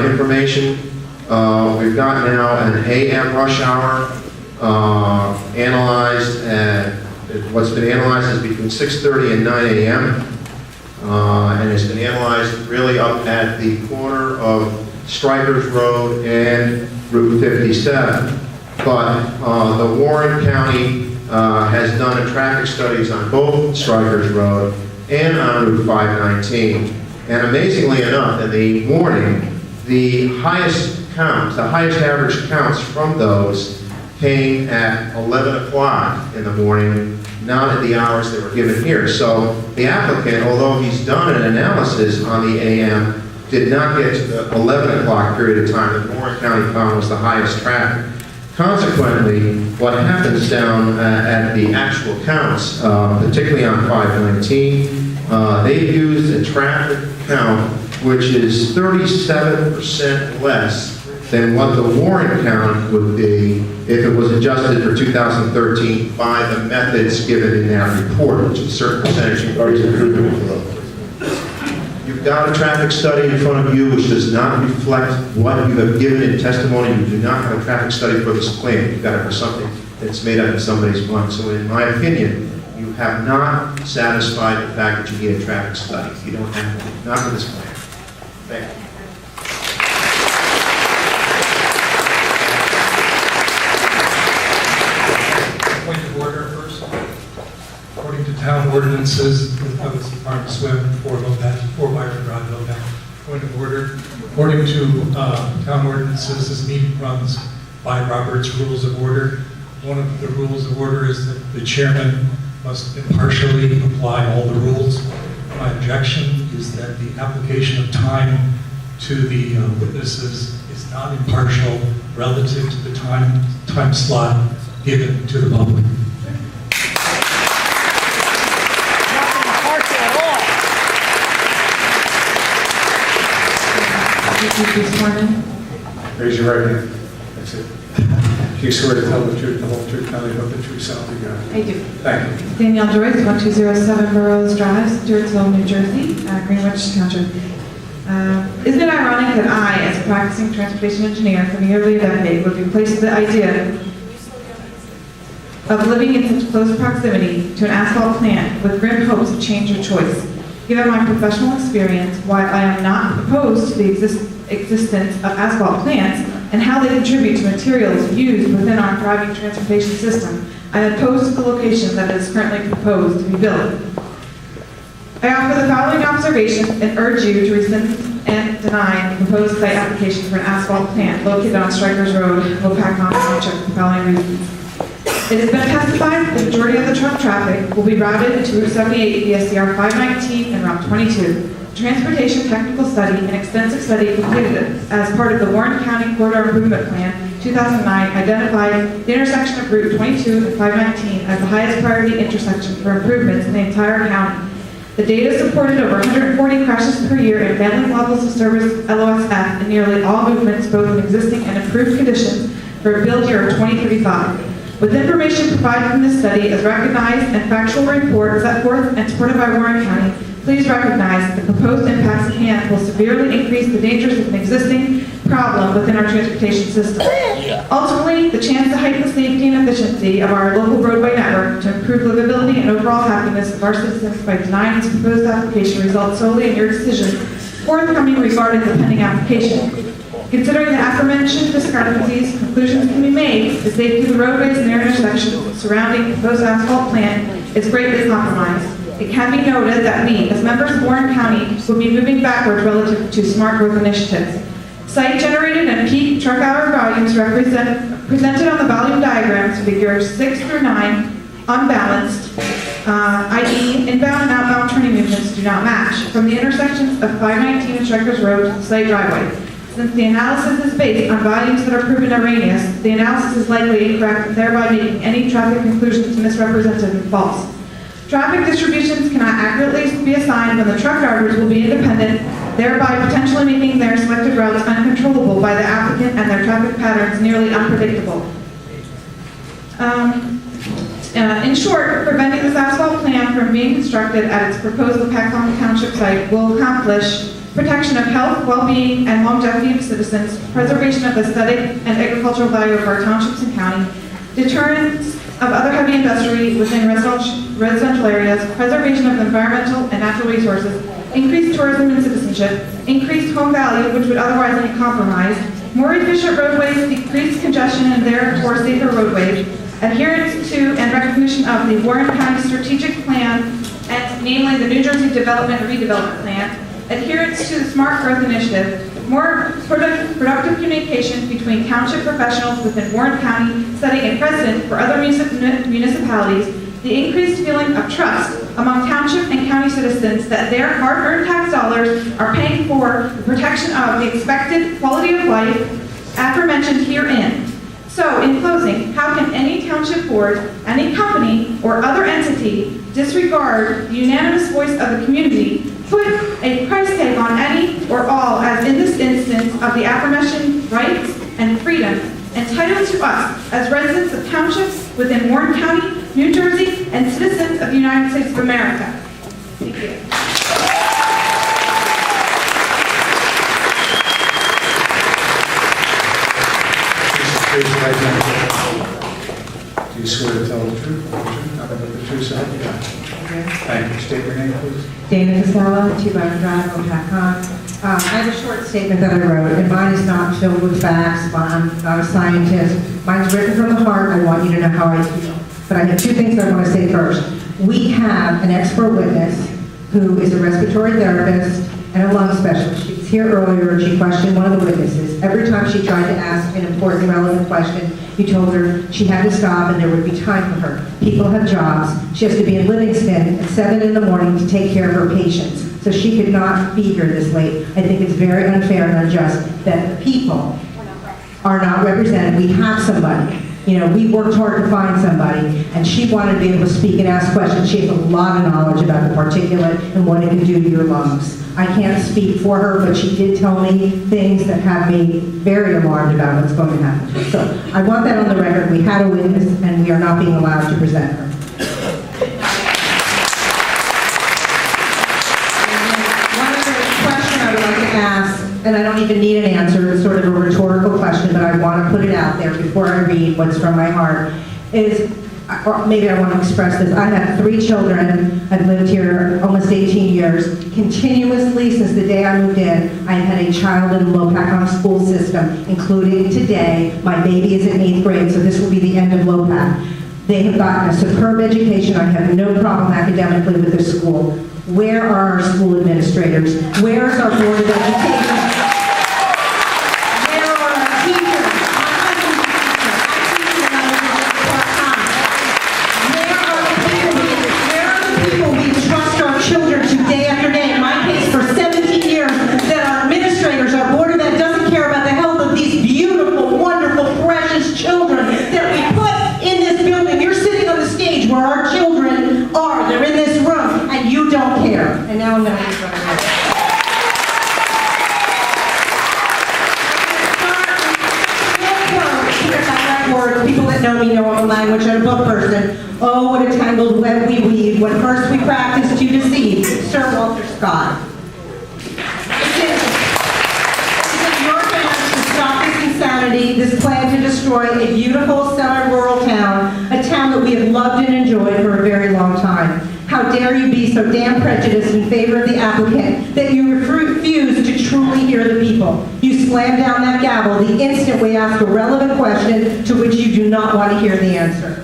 information. We've got now an AM rush hour analyzed, and what's been analyzed is between 6:30 and 9 a.m. And it's been analyzed really up at the corner of Strikers Road and Route 57. But the Warren County has done traffic studies on both Strikers Road and on Route 519. And amazingly enough, in the morning, the highest average counts from those came at 11 o'clock in the morning, not at the hours that were given here. So the applicant, although he's done an analysis on the AM, did not get to the 11 o'clock period of time that Warren County found was the highest traffic. Consequently, what happens down at the actual counts, particularly on 519, they've used a traffic count which is 37% less than what the Warren count would be if it was adjusted for 2013 by the methods given in that report, which is a certain percentage you've already approved. You've got a traffic study in front of you which does not reflect what you have given in testimony. You do not have a traffic study for this plan. You've got it for something that's made up in somebody's mind. So in my opinion, you have not satisfied the fact that you need a traffic study. You don't have to, not for this plan. Thank you. Point of order first. According to town ordinances, I was required to swim for Byron Drive, Logan. Point of order. According to town ordinances, this meeting runs by Robert's Rules of Order. One of the rules of order is that the chairman must impartially apply all the rules. My objection is that the application of time to the witnesses is not impartial relative to the time slot given to the public. Raise your right hand. That's it. Do you swear to tell the truth, the whole truth, nothing but the truth, so help you God? I do. Thank you. Danielle Joyce, 1207 Burroughs Drive, Stewartsville, New Jersey, Greenwich Township. Isn't it ironic that I, as a practicing transportation engineer for nearly a decade, would be placed with the idea of living in such close proximity to an asphalt plant with grim hopes of change or choice? Given my professional experience, while I am not opposed to the existence of asphalt plants and how they contribute to materials used within our thriving transportation system, I am opposed to the location that is currently proposed to be built. I offer the following observations and urge you to rescind and deny the proposed site application for an asphalt plant located on Strikers Road, Lopatcong Township, for the following reasons. It has been testified that the majority of the truck traffic will be routed to Route 78 via CR 519 and Route 22. Transportation technical study and extensive study completed as part of the Warren County Corridor Improvement Plan 2009 identified the intersection of Route 22 and 519 as the highest priority intersection for improvements in the entire county. The data supported over 140 crashes per year and failing levels of service LOSF in nearly all movements, both in existing and improved conditions, for a build year of 2035. With information provided from this study as recognized and factual report set forth and supported by Warren County, please recognize that the proposed impacts at hand will severely increase the dangers of an existing problem within our transportation system. Ultimately, the chance to heighten the safety and efficiency of our local roadway network to improve livability and overall happiness of our citizens by denying this proposed application results solely in your decision forthcoming regarding the pending application. Considering the aforementioned discrepancies, conclusions can be made the safety of the roadways and their intersections surrounding the proposed asphalt plant is greatly compromised. It can be noted that we, as members of Warren County, will be moving backwards relative to smart growth initiatives. Site-generated and peak truck hour volumes presented on the volume diagrams, figures 6 through 9, unbalanced, i.e. inbound and outbound turning movements do not match, from the intersections of 519 and Strikers Road to the site driveway. Since the analysis is based on volumes that are proven erroneous, the analysis is likely incorrect, thereby making any traffic conclusions misrepresented and false. Traffic distributions cannot accurately be assigned when the truck drivers will be independent, thereby potentially making their selected routes uncontrollable by the applicant and their traffic patterns nearly unpredictable. In short, preventing this asphalt plan from being constructed at its proposed Lopatcong Township site will accomplish protection of health, well-being, and longevity of citizens, preservation of the aesthetic and agricultural value of our townships and county, deterrence of other heavy industry within residential areas, preservation of environmental and natural resources, increased tourism and citizenship, increased home value, which would otherwise be compromised, more efficient roadways, decreased congestion and therefore safer roadways, adherence to and recognition of the Warren County Strategic Plan, and namely the New Jersey Development and Redevelopment Plan, adherence to the Smart Growth Initiative, more productive communication between township professionals within Warren County, setting a precedent for other municipalities, the increased feeling of trust among township and county citizens that their hard-earned tax dollars are paying for the protection of the expected quality of life aforementioned herein. So, in closing, how can any township board, any company, or other entity disregard the unanimous voice of the community, put a price tag on any or all, as in this instance, of the aforementioned rights and freedom entitled to us as residents of townships within Warren County, New Jersey, and citizens of the United States of America? Thank you. Raise your right hand. Do you swear to tell the truth, nothing but the truth, so help you God? Thank you. State your name, please. Dana Casella, 2 Byron Drive, Lopatcong. I have a short statement that I wrote, and mine is not filled with facts. I'm not a scientist. Mine's written from the heart. I want you to know how I feel. But I have 2 things I want to say first. We have an expert witness who is a respiratory therapist and a lung specialist. She was here earlier and she questioned one of the witnesses. Every time she tried to ask an important, relevant question, you told her she had to stop and there would be time for her. People have jobs. She has to be in Livingston at 7 in the morning to take care of her patients. So she could not be here this late. I think it's very unfair and unjust that the people are not represented. We have somebody. You know, we worked hard to find somebody, and she wanted to be able to speak and ask questions. She has a lot of knowledge about the particulate and what it can do to your lungs. I can't speak for her, but she did tell me things that have me very alarmed about what's going to happen. So I want that on the record. We had a witness, and we are not being allowed to present her. One other question I would like to ask, and I don't even need an answer, it's sort of a rhetorical question, but I want to put it out there before I read what's from my heart, is, or maybe I want to express this. I have 3 children. I've lived here almost 18 years. Continuously, since the day I moved in, I have had a child in the Lopatcong school system, including today. My baby is in 8th grade, so this will be the end of Lopat. They have gotten a superb education. I have no problem academically with this school. Where are our school administrators? Where is our Board of Education? Where are our teachers? Where are the people we trust our children to day after day? In my case, for 17 years, that our administrators, our Board of Ed doesn't care about the health of these beautiful, wonderful, precious children that we put in this building. You're sitting on the stage where our children are. They're in this room, and you don't care. And now I'm going to people that know me know I'm a language and a book person. Oh, what a tangled web we weave when first we practice to deceive. Sir Walter Scott. It is your chance to stop this insanity, this plan to destroy a beautiful semi-rural town, a town that we have loved and enjoyed for a very long time. How dare you be so damn prejudiced in favor of the applicant that you refuse to truly hear the people. You slam down that gavel the instant we ask a relevant question to which you do not want to hear the answer.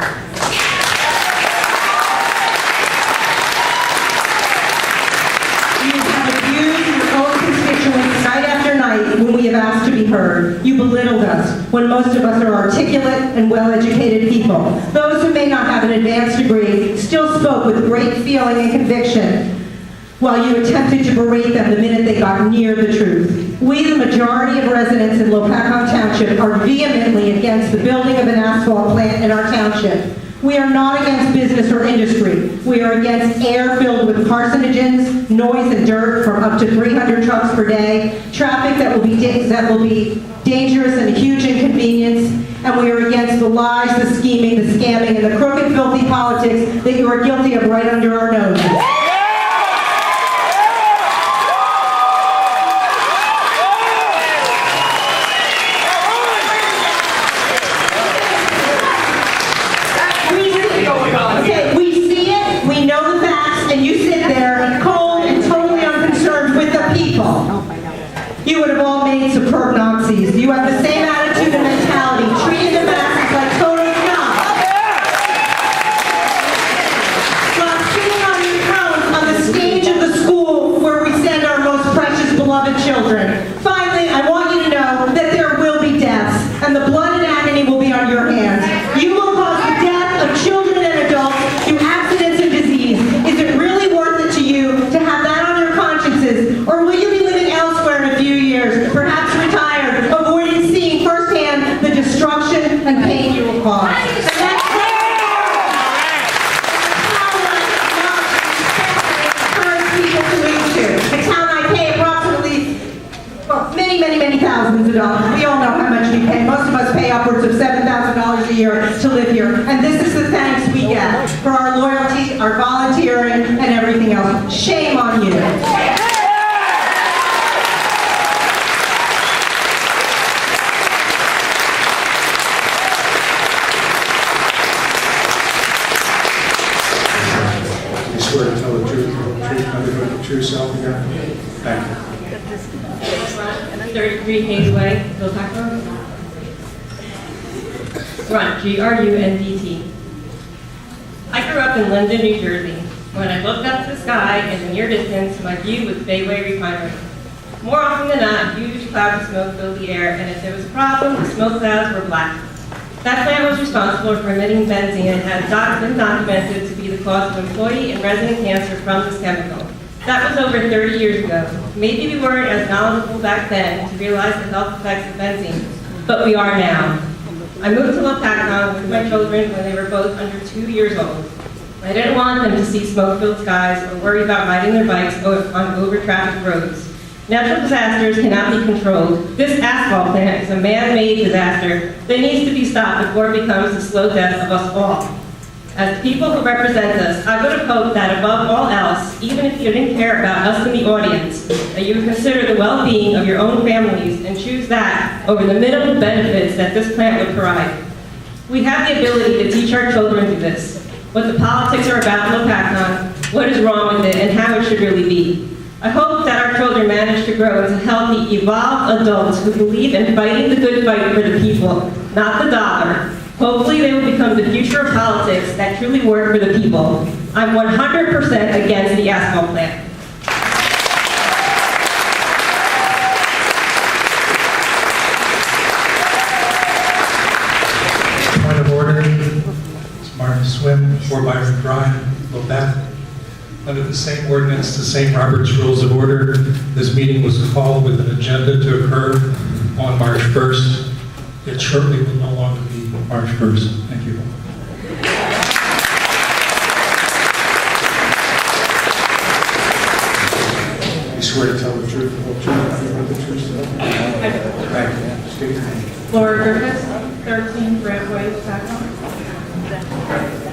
You have abused your own constituents night after night when we have asked to be heard. You belittled us when most of us are articulate and well-educated people. Those who may not have an advanced degree still spoke with great feeling and conviction, while you attempted to berate them the minute they got near the truth. We, the majority of residents in Lopatcong Township, are vehemently against the building of an asphalt plant in our township. We are not against business or industry. We are against air filled with carcinogens, noise and dirt from up to 300 trucks per day, traffic that will be dangerous and a huge inconvenience, and we are against the lies, the scheming, the scamming, and the crooked, filthy politics that you are guilty of right under our noses. have all made superb Nazis. You have the same attitude and mentality, treating the masses like total scum. While sitting on your thrones on the stage of the school where we send our most precious beloved children. Finally, I want you to know that there will be deaths, and the blood and agony will be on your hands. You will cause the death of children and adults through accidents and disease. Is it really worth it to you to have that on your consciences, or will you be living elsewhere in a few years, perhaps retired, avoiding seeing firsthand the destruction and pain you will cause? And that's people to move to. A town I pay approximately, well, many thousands of dollars. We all know how much we pay. Most of us pay upwards of $7,000 a year to live here. And this is the thanks we get for our loyalty, our volunteering, and everything else. Shame on you. You swear to tell the truth, nothing but the true self, yeah? Thank you. 33 Hazelway, Lopatcong. Grunt, G-R-U-N-D-T. I grew up in Linden, New Jersey. When I looked up to the sky in the near distance, my view was Bayway Refinery. More often than not, huge clouds of smoke filled the air, and if there was a problem, the smoke clouds were black. That plant was responsible for emitting benzene and had been documented to be the cause of employee and resident cancer from this chemical. That was over 30 years ago. Maybe we weren't as knowledgeable back then to realize the health effects of benzene, but we are now. I moved to Lopatcong with my children when they were both under 2 years old. I didn't want them to see smoke-filled skies or worry about riding their bikes on over-trafficked roads. Natural disasters cannot be controlled. This asphalt plant is a man-made disaster that needs to be stopped before it becomes the slow death of us all. As the people who represent us, I would have hoped that above all else, even if you didn't care about us in the audience, that you would consider the well-being of your own families and choose that over the minimal benefits that this plant would provide. We have the ability to teach our children through this, what the politics are about in Lopatcong, what is wrong with it, and how it should really be. I hope that our children manage to grow into healthy, evolved adults who believe in fighting the good fight for the people, not the dollar. Hopefully they will become the future of politics that truly work for the people. I'm 100% against the asphalt plant. Point of order. It's Martin Swim, 4 Byron Drive, Lopatcong. Under the same ordinance, the same Robert's Rules of Order, this meeting was called with an agenda to occur on March 1st. It shortly will no longer be March 1st. Thank you. You swear to tell the truth, the whole truth, nothing but the truth, so thank you. State your name. Laura Griffiths, 13 Brantway, Lopatcong. Griffiths.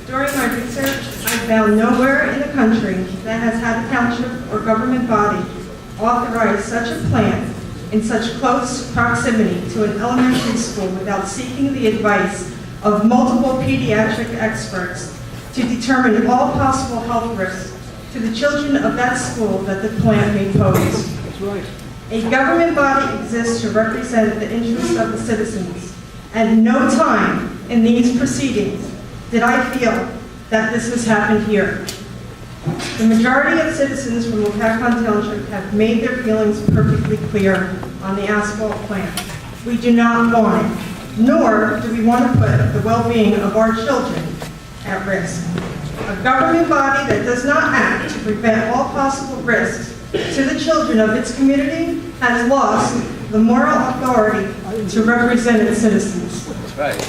During my research, I found nowhere in the country that has had a township or government body authorize such a plant in such close proximity to an elementary school without seeking the advice of multiple pediatric experts to determine all possible health risks to the children of that school that the plant may pose. A government body exists to represent the interests of the citizens. At no time in these proceedings did I feel that this has happened here. The majority of citizens from Lopatcong Township have made their feelings perfectly clear on the asphalt plant. We do not want it, nor do we want to put the well-being of our children at risk. A government body that does not act to prevent all possible risks to the children of its community has lost the moral authority to represent its citizens. That's right.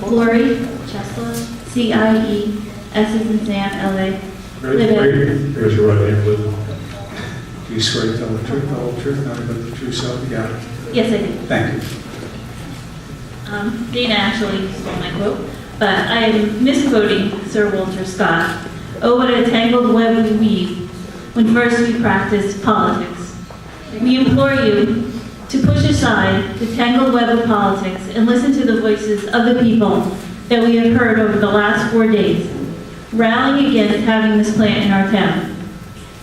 Lori Chesla, C-I-E, S as in Sam, L-A. Raise your right hand, please. Do you swear to tell the truth, the whole truth, nothing but the truth, so yeah? Yes, I do. Thank you. Dana actually stole my quote, but I am misquoting Sir Walter Scott. Oh, what a tangled web we weave when first we practice politics. We implore you to push aside the tangled web of politics and listen to the voices of the people that we have heard over the last 4 days, rallying against having this plant in our town.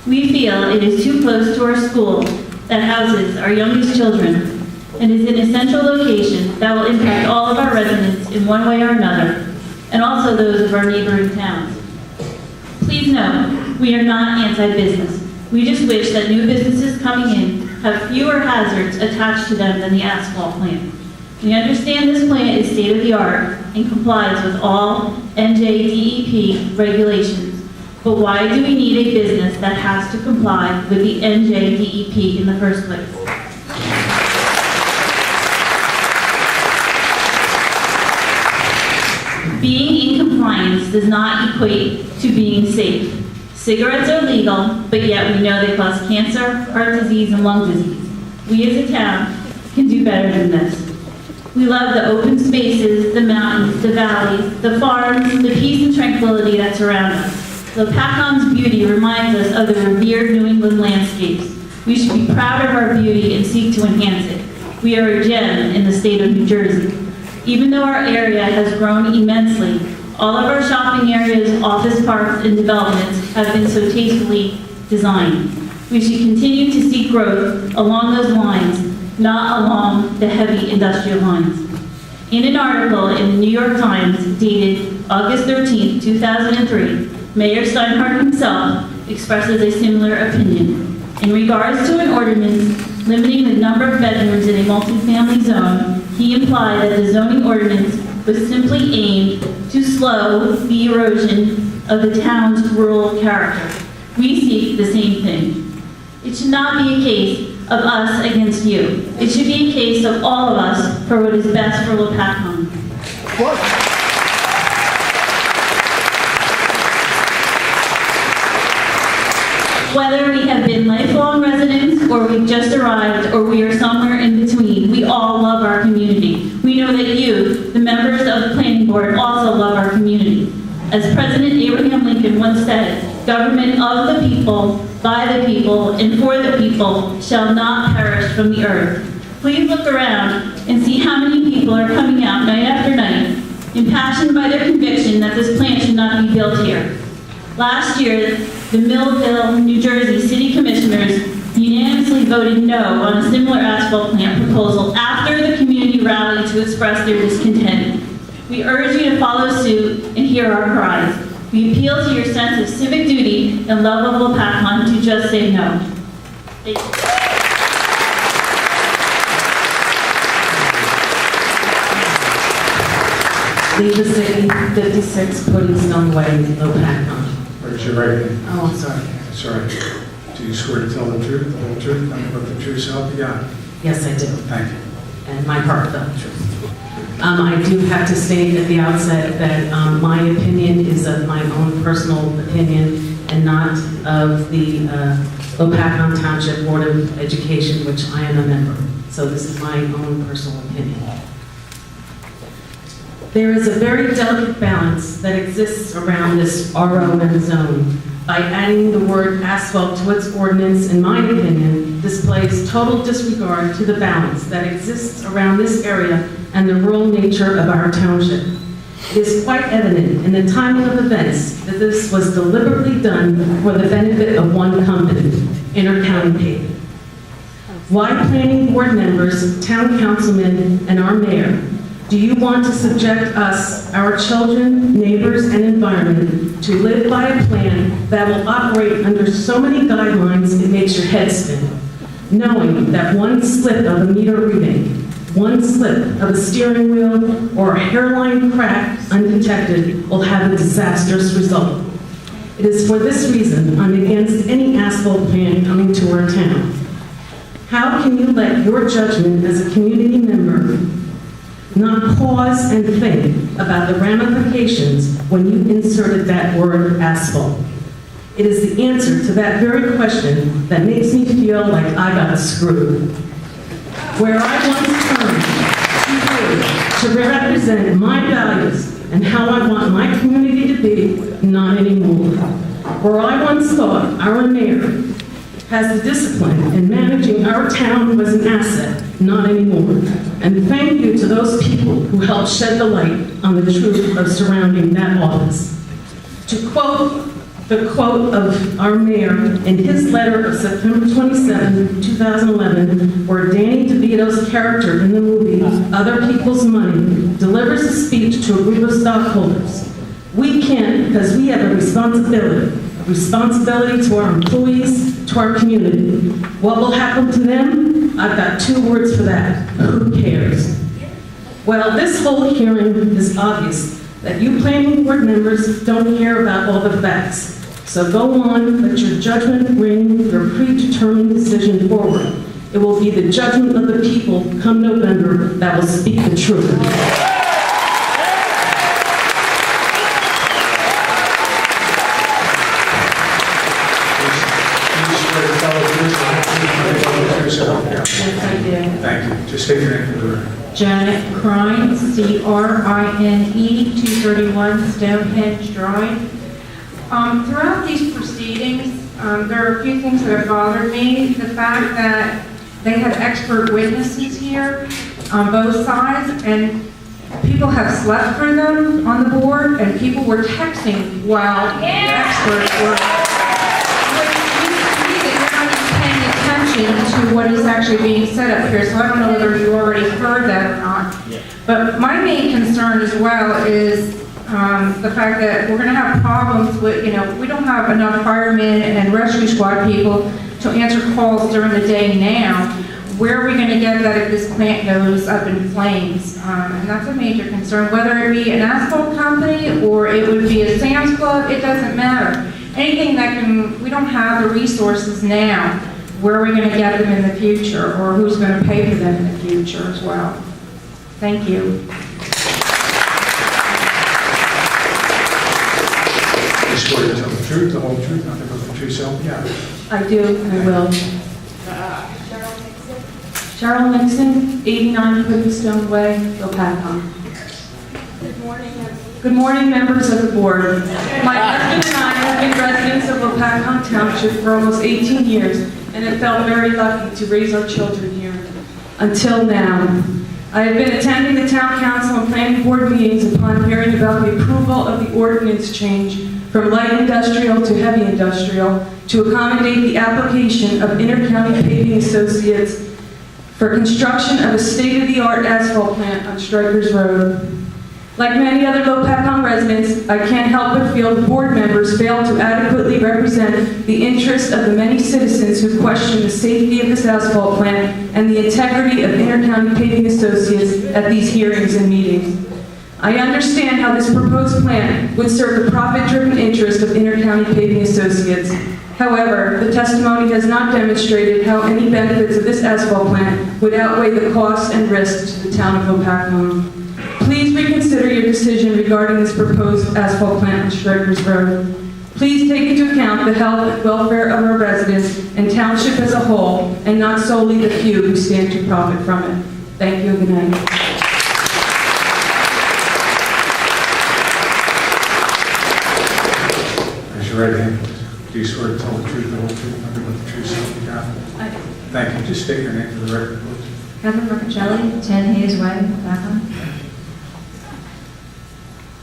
We feel it is too close to our school that houses our youngest children and is an essential location that will impact all of our residents in one way or another, and also those of our neighboring towns. Please note, we are not anti-business. We just wish that new businesses coming in have fewer hazards attached to them than the asphalt plant. We understand this plant is state-of-the-art and complies with all NJDEP regulations, but why do we need a business that has to comply with the NJDEP in the first place? Being in compliance does not equate to being safe. Cigarettes are legal, but yet we know they cause cancer, heart disease, and lung disease. We as a town can do better than this. We love the open spaces, the mountains, the valleys, the farms, the peace and tranquility that surround us. Lopatcong's beauty reminds us of the revered New England landscapes. We should be proud of our beauty and seek to enhance it. We are a gem in the state of New Jersey. Even though our area has grown immensely, all of our shopping areas, office parks, and developments have been so tastefully designed. We should continue to seek growth along those lines, not along the heavy industrial lines. In an article in the New York Times dated August 13, 2003, Mayor Steinhardt himself expresses a similar opinion. In regards to an ordinance limiting the number of bedrooms in a multifamily zone, he implied that the zoning ordinance was simply aimed to slow the erosion of the town's rural character. We seek the same thing. It should not be a case of us against you. It should be a case of all of us for what is best for Lopatcong. Whether we have been lifelong residents, or we've just arrived, or we are somewhere in between, we all love our community. We know that you, the members of the planning board, also love our community. As President Abraham Lincoln once said, government of the people, by the people, and for the people shall not perish from the earth. Please look around and see how many people are coming out night after night, impassioned by their conviction that this plant should not be built here. Last year, the Millville, New Jersey City Commissioners unanimously voted no on a similar asphalt plant proposal after the community rallied to express their discontent. We urge you to follow suit and hear our cries. We appeal to your sense of civic duty and love of Lopatcong to just say no. Thank you. Leave the city, 56 Puddingstone Way, Lopatcong. Raise your right hand. Oh, I'm sorry. Sorry. Do you swear to tell the truth, the whole truth, nothing but the truth, so help you God? Yes, I do. Thank you. And my heartfelt truth. I do have to state at the outset that my opinion is of my own personal opinion and not of the Lopatcong Township Board of Education, which I am a member. So this is my own personal opinion. There is a very delicate balance that exists around this ROM zone. By adding the word asphalt to its ordinance, in my opinion, displays total disregard to the balance that exists around this area and the rural nature of our township. It is quite evident in the timing of events that this was deliberately done for the benefit of one company, Intercounty Paving. Why planning board members, town councilmen, and our mayor do you want to subject us, our children, neighbors, and environment to live by a plan that will operate under so many guidelines it makes your head spin, knowing that one slip of a meter reading, one slip of a steering wheel, or a hairline crack undetected will have a disastrous result? It is for this reason I'm against any asphalt plant coming to our town. How can you let your judgment as a community member not pause and think about the ramifications when you inserted that word asphalt? It is the answer to that very question that makes me feel like I got screwed. Where I once turned to represent my values and how I want my community to be, not anymore. Where I once thought our mayor has the discipline, and managing our town was an asset, not anymore. And thank you to those people who helped shed the light on the truth of surrounding that office. To quote the quote of our mayor in his letter of September 27, 2011, where Danny DeVito's character in the movie Other People's Money delivers a speech to a group of stockholders. We can't because we have a responsibility to our employees, to our community. What will happen to them? I've got 2 words for that. Who cares? Well, this whole hearing is obvious that you planning board members don't care about all the facts. So go on, let your judgment bring your predetermined decision forward. It will be the judgment of the people come November that will speak the truth. Yes, I do. Thank you. Just state your name for the record. Janet Crine, CRINE, 231 Stonehenge Drive. Throughout these proceedings, there are a few things that have bothered me. The fact that they had expert witnesses here on both sides, and people have slept through them on the board, and people were texting while the experts were. Which means to me that you're not even paying attention to what is actually being said up here, so I don't know whether you already heard that or not. But my main concern as well is the fact that we're going to have problems with, we don't have enough firemen and rescue squad people to answer calls during the day now. Where are we going to get that if this plant goes up in flames? And that's a major concern, whether it be an asphalt company or it would be a Sam's Club, it doesn't matter. Anything that we don't have the resources now, where are we going to get them in the future, or who's going to pay for them in the future as well? Thank you. You swear to tell the truth, the whole truth, nothing but the truth, so help you God. I do, I will. Cheryl Nixon, 89 Cliffstone Way, Lopatcong. Good morning, members of the board. My husband and I have been residents of Lopatcong Township for almost 18 years and have felt very lucky to raise our children here. Until now. I have been attending the town council and planning board meetings upon hearing about the approval of the ordinance change from light industrial to heavy industrial to accommodate the application of Intercounty Paving Associates for construction of a state-of-the-art asphalt plant on Strikers Road. Like many other Lopatcong residents, I can't help but feel the board members fail to adequately represent the interests of the many citizens who question the safety of this asphalt plant and the integrity of Intercounty Paving Associates at these hearings and meetings. I understand how this proposed plan would serve the profit-driven interest of Intercounty Paving Associates. However, the testimony has not demonstrated how any benefits of this asphalt plant would outweigh the costs and risks to the town of Lopatcong. Please reconsider your decision regarding this proposed asphalt plant on Strikers Road. Please take into account the health and welfare of our residents and township as a whole, and not solely the few who stand to profit from it. Thank you and good night. Raise your right hand, please. Do you swear to tell the truth, the whole truth, nothing but the truth, so help you God? I do. Thank you. Just state your name for the record, please. Kevin Riccicelli, 10 Hayes Way, Lopatcong.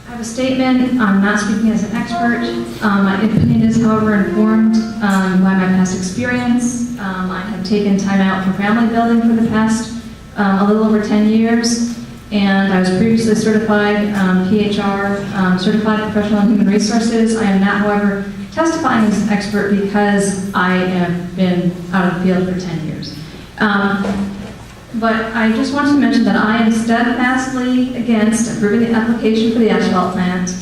I have a statement. I'm not speaking as an expert. My opinion is, however, informed by my past experience. I have taken time out for family building for the past a little over 10 years, and I was previously certified PHR, Certified Professional in Human Resources. I am not, however, testifying as an expert because I have been out of the field for 10 years. But I just want to mention that I am steadfastly against approving the application for the asphalt plant.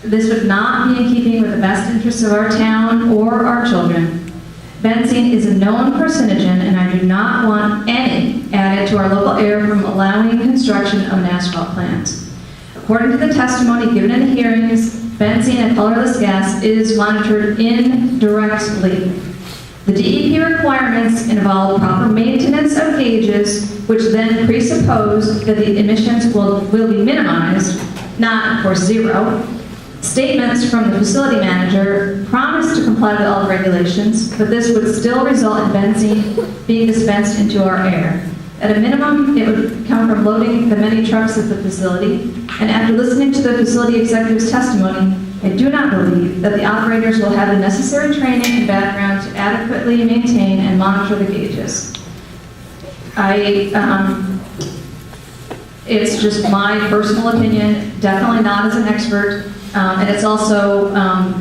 This would not be in keeping with the best interests of our town or our children. Benzene is a known carcinogen, and I do not want any added to our local air from allowing construction of an asphalt plant. According to the testimony given in the hearings, benzene, a colorless gas, is monitored indirectly. The DEP requirements involve proper maintenance of gauges, which then presuppose that the emissions will be minimized, not, of course, zero. Statements from the facility manager promised to comply with all regulations, but this would still result in benzene being dispensed into our air. At a minimum, it would come from loading the many trucks at the facility, and after listening to the facility executive's testimony, I do not believe that the operators will have the necessary training and background to adequately maintain and monitor the gauges. It's just my personal opinion, definitely not as an expert, and it's also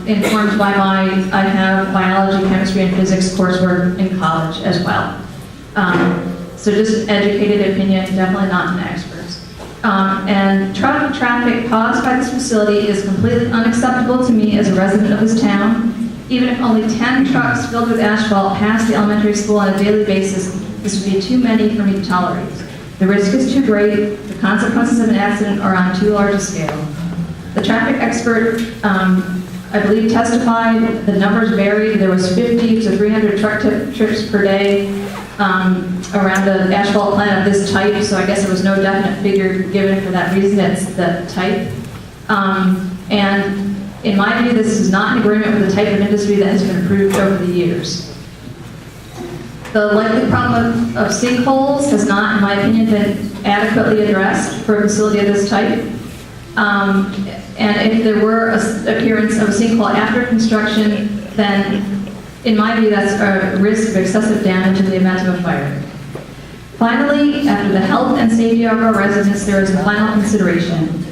informed by I have biology, chemistry, and physics coursework in college as well. So just an educated opinion, definitely not an expert. And truck traffic caused by this facility is completely unacceptable to me as a resident of this town. Even if only 10 trucks filled with asphalt pass the elementary school on a daily basis, this would be too many for me to tolerate. The risk is too great, the consequences of an accident are on too large a scale. The traffic expert, I believe, testified, the numbers varied, there was 50 to 300 truck trips per day around an asphalt plant of this type, so I guess there was no definite figure given for that reason, it's the type. And in my view, this is not in agreement with the type of industry that has been approved over the years. The likely problem of sinkholes has not, in my opinion, been adequately addressed for a facility of this type. And if there were an appearance of a sinkhole after construction, then in my view, that's a risk of excessive damage in the event of a fire. Finally, after the health and safety of our residents, there is a final consideration.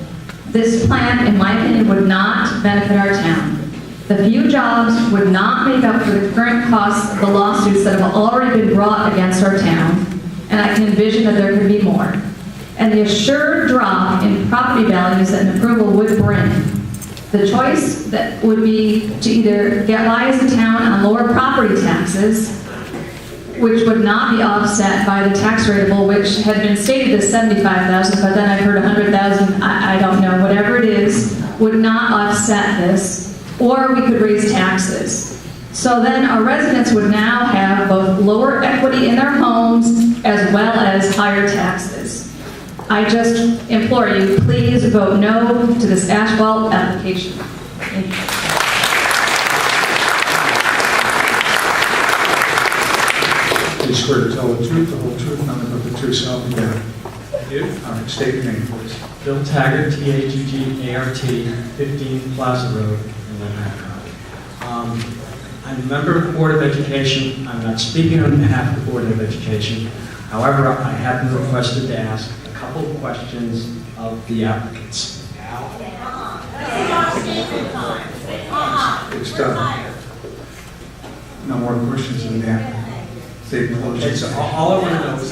This plan, in my opinion, would not benefit our town. The few jobs would not make up for the current costs of the lawsuits that have already been brought against our town, and I can envision that there could be more. And the assured drop in property values that an approval would bring. The choice that would be to either get by as a town on lower property taxes, which would not be offset by the tax rateable, which had been stated as $75,000, but then I've heard $100,000, I don't know, whatever it is, would not offset this, or we could raise taxes. So then our residents would now have both lower equity in their homes as well as higher taxes. I just implore you, please vote no to this asphalt application. Thank you. Please swear to tell the truth, the whole truth, nothing but the truth, so help you God. I do. All right, state your name, please. Bill Taggart, T-A-G-G-A-R-T, 15 Plaza Road in Lopatcong. I'm a member of the Board of Education. I'm not speaking on behalf of the Board of Education. However, I have been requested to ask a couple of questions of the applicants. It's done. No more questions in the applicant. State and close. Okay, so all I want to know is...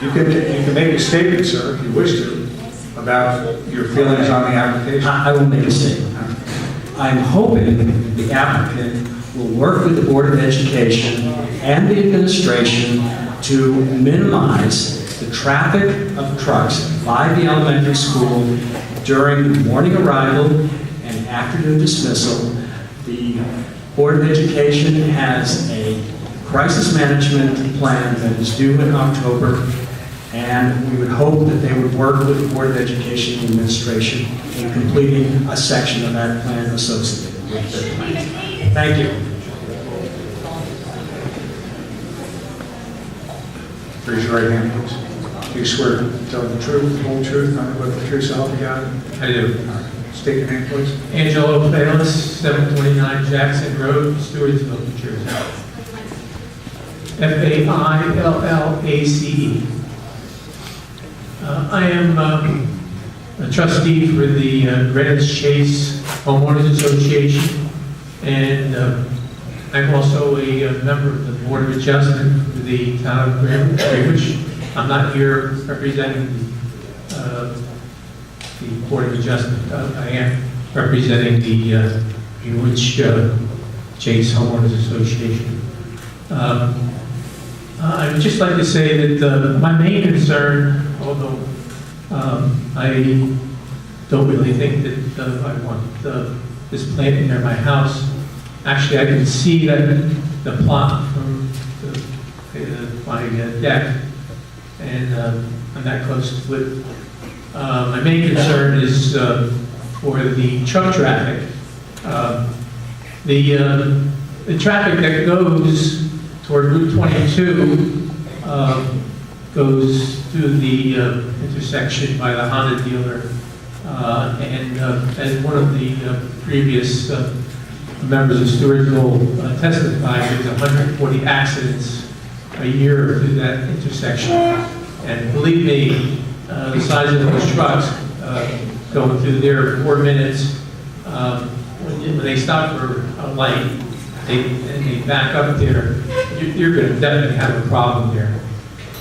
You can make a statement, sir, if you wish to, about your feelings on the application. I will make a statement. I'm hoping the applicant will work with the Board of Education and the administration to minimize the traffic of trucks by the elementary school during the morning arrival and afternoon dismissal. The Board of Education has a crisis management plan that is due in October, and we would hope that they would work with the Board of Education and administration in completing a section of that plan associated with their plan. Thank you. Raise your right hand, please. Do you swear to tell the truth, the whole truth, nothing but the truth, so help you God? I do. All right, state your name, please. Angelo Bayless, 729 Jackson Road, Stewartsville, New Jersey. Fa'illace. I am a trustee for the Greenwich Chase Homeowners Association, and I'm also a member of the Board of Adjustment for the town of Greenwich. I'm not here representing the Board of Adjustment. I am representing the Greenwich Chase Homeowners Association. I would just like to say that my main concern, although I don't really think that I want this plant near my house. Actually, I can see that the plot from my deck, and I'm that close to it. My main concern is for the truck traffic. The traffic that goes toward Route 22 goes to the intersection by the Honda dealer. And as one of the previous members of Stewartsville testified, there's 140 accidents a year through that intersection. And believe me, the size of those trucks going through there in 4 minutes, when they stop for a light and they back up there, you're going to definitely have a problem there.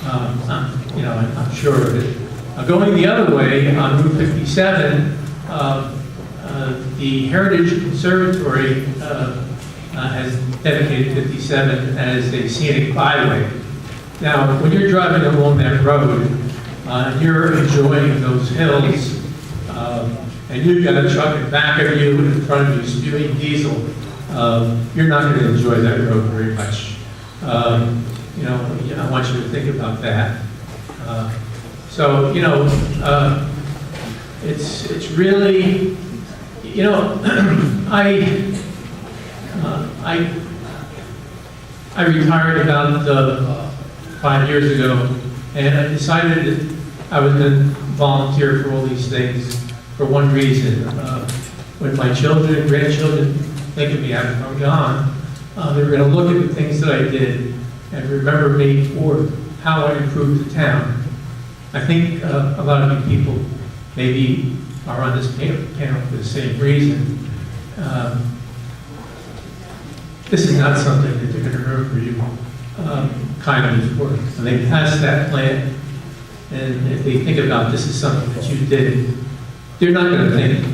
I'm sure of it. Going the other way on Route 57, the Heritage Conservatory has dedicated 57 as a scenic byway. Now, when you're driving along that road, you're enjoying those hills, and you've got a truck in back of you, in front of you, spewing diesel, you're not going to enjoy that road very much. I want you to think about that. It's really, I retired about 5 years ago, and I decided that I was going to volunteer for all these things for one reason. When my children and grandchildren think of me after I'm gone, they're going to look at the things that I did and remember me for how I improved the town. I think a lot of you people maybe are on this panel for the same reason. This is not something that they're going to remember you kindly for. When they pass that plan, and if they think about this is something that you did, they're not going to think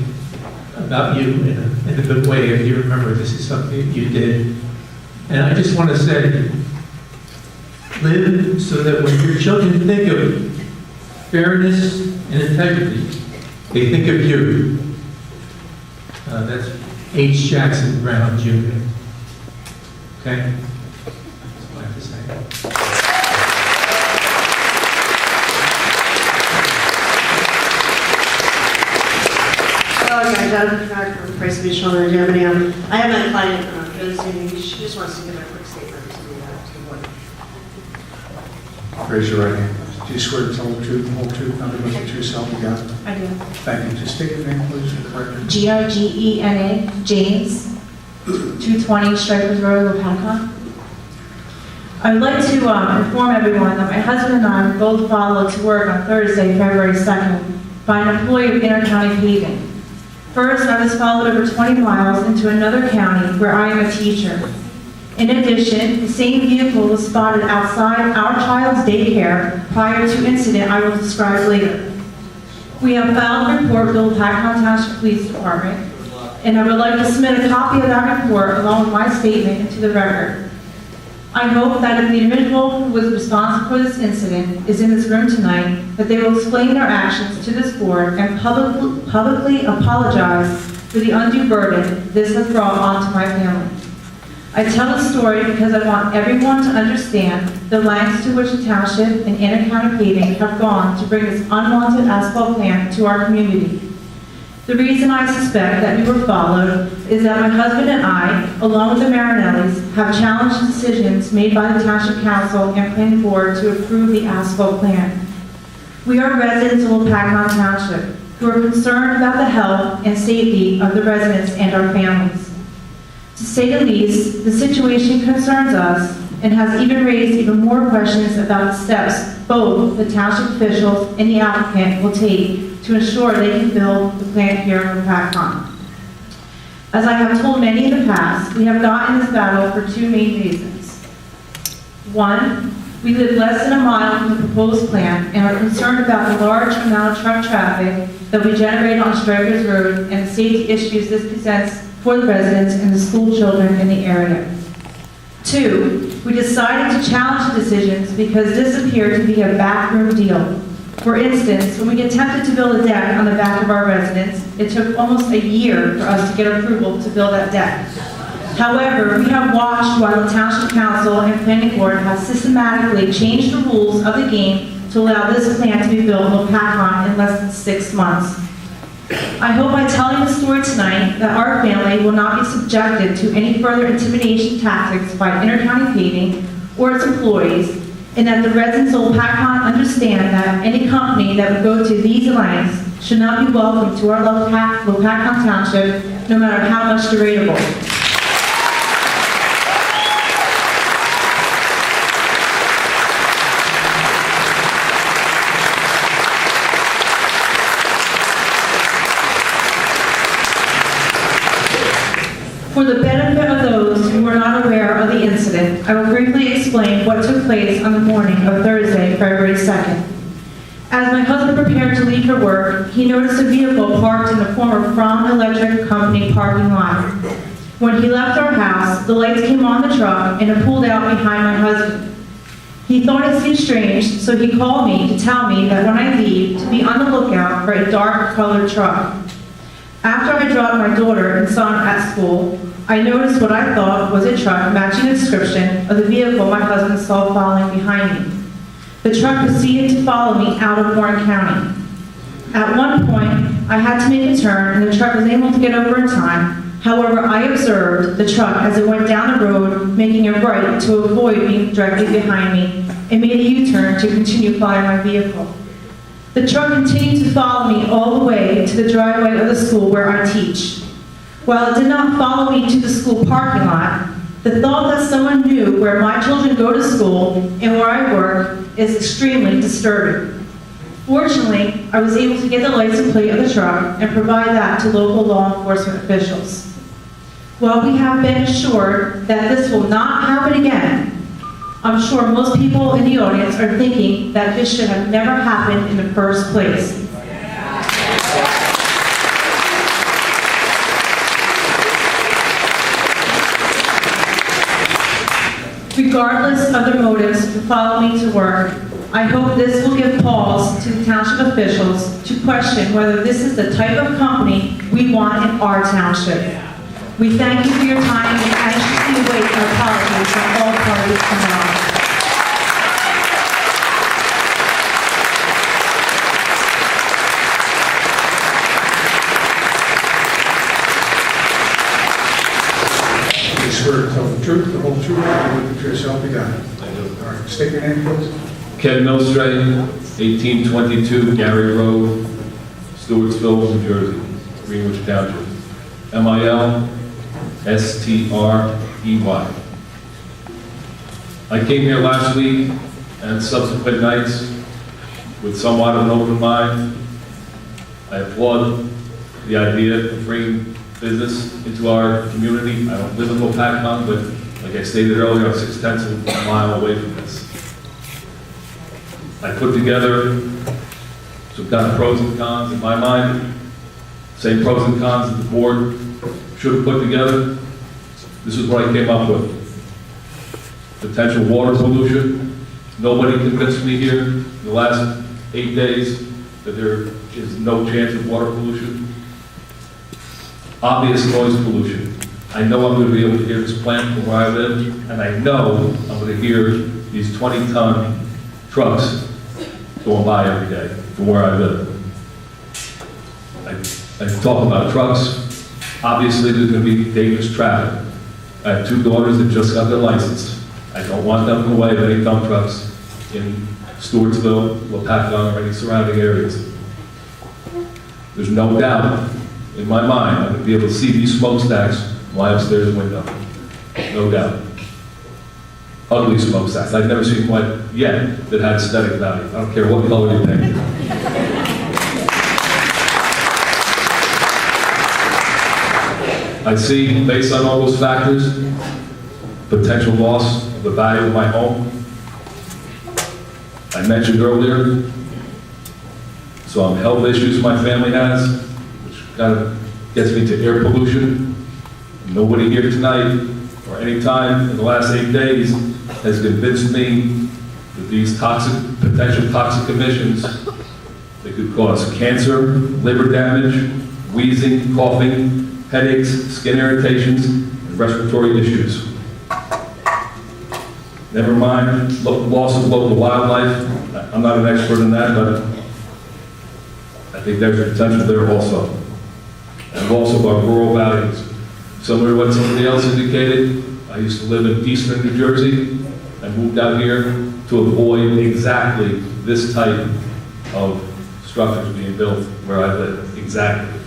about you in a good way if you remember this is something that you did. And I just want to say, live so that when your children think of fairness and integrity, they think of you. That's H. Jackson Brown, Jr. Okay? That's all I have to say. Hello, guys. Jennifer Card from Price Mutual in Germany. I have my client for this evening. She just wants to give a quick statement to the board. Raise your right hand. Do you swear to tell the truth, the whole truth, nothing but the true self you got? I do. Thank you. Just state your name, please, and correct me. G-R-G-E-N-A, James, 220 Strikers Road, Lopatcong. I would like to inform everyone that my husband and I were both followed to work on Thursday, February 2nd, by an employee of Intercounty Paving. First, I was followed over 20 miles into another county where I am a teacher. In addition, the same vehicle was spotted outside our child's daycare prior to incident I will describe later. We have filed a report with the Lopatcong Township Police Department, and I would like to submit a copy of that report along with my statement into the record. I hope that if the individual who was responsible for this incident is in this room tonight, that they will explain their actions to this board and publicly apologize for the undue burden this has brought onto my family. I tell this story because I want everyone to understand the lengths to which the township and Intercounty Paving have gone to bring this unwanted asphalt plant to our community. The reason I suspect that we were followed is that my husband and I, along with the Marinellis, have challenged decisions made by the Township Council and Planning Board to approve the asphalt plant. We are residents of Lopatcong Township who are concerned about the health and safety of the residents and our families. To say the least, the situation concerns us and has even raised even more questions about the steps both the township officials and the applicant will take to ensure they can build the plant here in Lopatcong. As I have told many in the past, we have gotten this battle for two main reasons. One, we live less than a mile from the proposed plant and are concerned about the large amount of truck traffic that we generate on Strikers Road and the safety issues this presents for the residents and the school children in the area. Two, we decided to challenge the decisions because this appeared to be a backroom deal. For instance, when we attempted to build a deck on the back of our residence, it took almost a year for us to get approval to build that deck. However, we have watched while the Township Council and Planning Board have systematically changed the rules of the game to allow this plant to be built in Lopatcong in less than 6 months. I hope by telling the story tonight that our family will not be subjected to any further intimidation tactics by Intercounty Paving or its employees, and that the residents of Lopatcong understand that any company that would go to these lengths should not be welcome to our Lopatcong Township, no matter how much deratable. For the benefit of those who are not aware of the incident, I will briefly explain what took place on the morning of Thursday, February 2nd. As my husband prepared to leave for work, he noticed a vehicle parked in the former Fromm Electric Company parking lot. When he left our house, the lights came on the truck and it pulled out behind my husband. He thought it seemed strange, so he called me to tell me that when I leave, to be on the lookout for a dark-colored truck. After I dropped my daughter and son at school, I noticed what I thought was a truck matching the description of the vehicle my husband saw following behind me. The truck proceeded to follow me out of Warren County. At one point, I had to make a turn and the truck was able to get over in time. However, I observed the truck as it went down the road, making a right to avoid being directly behind me, and made a U-turn to continue following my vehicle. The truck continued to follow me all the way to the driveway of the school where I teach. While it did not follow me to the school parking lot, the thought that someone knew where my children go to school and where I work is extremely disturbing. Fortunately, I was able to get the license plate of the truck and provide that to local law enforcement officials. While we have been assured that this will not happen again, I'm sure most people in the audience are thinking that this should have never happened in the first place. Regardless of their motives to follow me to work, I hope this will give pause to the township officials to question whether this is the type of company we want in our township. We thank you for your time and anxiously await our apologies from all parties involved. You swear to tell the truth, the whole truth, and with the truth, so help you God. All right, state your name, please. Ken Milstray, 1822 Gary Road, Stewartsville, New Jersey, Greenwich Township. M-I-L-S-T-R-E-Y. I came here last week and subsequent nights with somewhat of an open mind. I applaud the idea of bringing business into our community. I don't live in Lopatcong, but like I stated earlier, I'm 6/10 of a mile away from this. I put together some kind of pros and cons in my mind, same pros and cons that the board should have put together. This is what I came up with. Potential water pollution. Nobody convinced me here in the last 8 days that there is no chance of water pollution. Obvious noise pollution. I know I'm going to be able to hear this plant from where I live, and I know I'm going to hear these 20-ton trucks going by every day from where I live. I talk about trucks. Obviously, there's going to be dangerous traffic. I have 2 daughters that just got their license. I don't want them in the way of any dump trucks in Stewartsville, Lopatcong, or any surrounding areas. There's no doubt in my mind I'm going to be able to see these smokestacks from my upstairs window. No doubt. Ugly smokestacks. I've never seen one yet that had aesthetic value. I don't care what color you paint it. I see, based on all those factors, potential loss of the value of my home. I mentioned earlier some health issues my family has, which kind of gets me to air pollution. Nobody here tonight or any time in the last 8 days has convinced me that these potential toxic emissions that could cause cancer, liver damage, wheezing, coughing, headaches, skin irritations, and respiratory issues. Never mind loss of local wildlife. I'm not an expert in that, but I think there's potential there also. And also our rural values. Similar to what somebody else indicated, I used to live in eastern New Jersey. I moved out here to avoid exactly this type of structures being built where I live, exactly.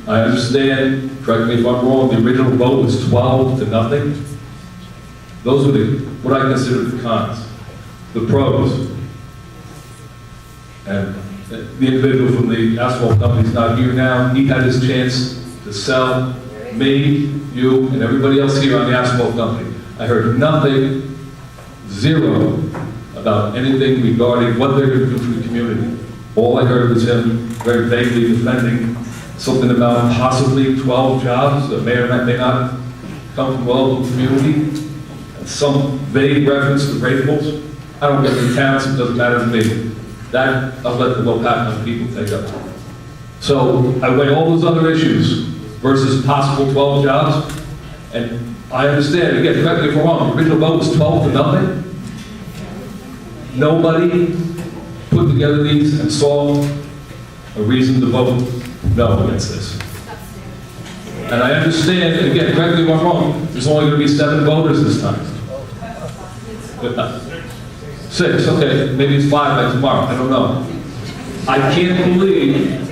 I understand, correct me if I'm wrong, the original vote was 12 to nothing. Those were what I consider the cons. The pros. And the individual from the asphalt company is not here now. He had his chance to sell me, you, and everybody else here on the asphalt company. I heard nothing, zero, about anything regarding what they're going to do for the community. All I heard was him very vaguely defending something about possibly 12 jobs that may or may not come from the local community. And some vague reference to rateables. I don't get the towns, it doesn't matter to me. That, I'll let the Lopatcong people take up. So I weigh all those other issues versus possible 12 jobs, and I understand, again, correct me if I'm wrong, the original vote was 12 to nothing. Nobody put together these and saw a reason to vote no against this. And I understand, and again, correct me if I'm wrong, there's only going to be 7 voters this time. 6, okay, maybe it's 5 by tomorrow, I don't know. I can't believe